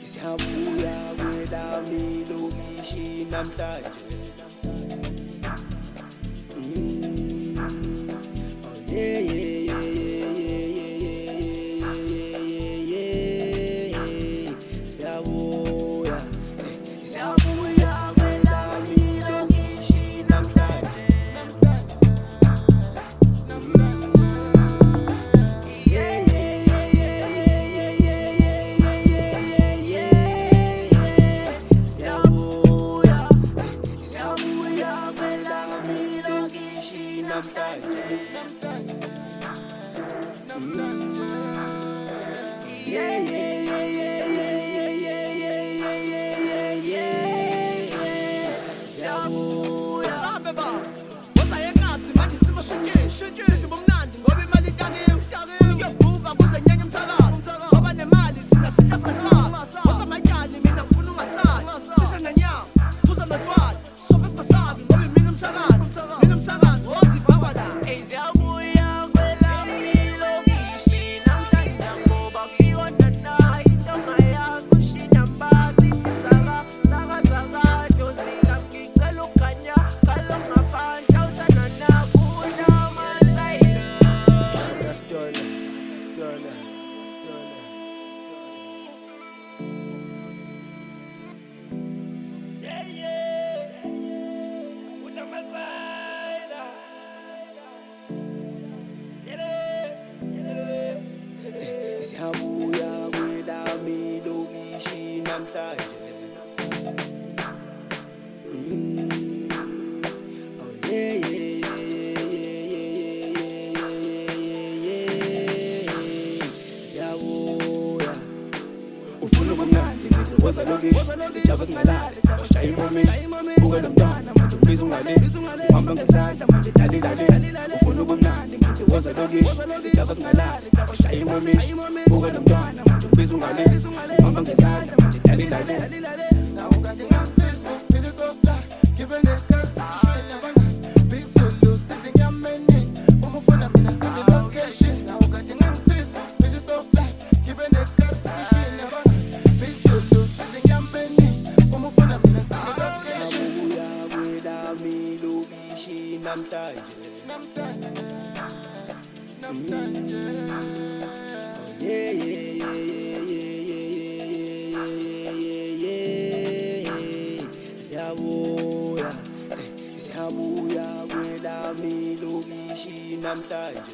Siyabuya kwelami lokishi namhlanje. Oh yeah yeah yeah yeah yeah yeah yeah. Siyabuya, siyabuya kwelami lokishi namhlanje. Siyabuya kwelami lokishi namhlanje. Oh yeah yeah yeah. Siyabuya ufuna ubumnandi ngithi woza lokishi sijaba singalali washaya imomishi buke nomntwana manje ungibiza ungaleli uhamba ngesandla manje dali ufuna ubumnandi ngithi woza lokishi sijaba singalali washaya imomishi buke nomntwana manje ungibiza ungaleli uhamba ngesandla manje dali now got the face so feel so fly giving it gas shit never big solo sitting your man umufuna mina send location now got the face so feel so fly giving it gas shit never big solo sitting your man umufuna mina send location. Siyabuya kwelami lokishi namhlanje. Yeah yeah yeah yeah. Siyabuya, siyabuya kwelami lokishi namhlanje.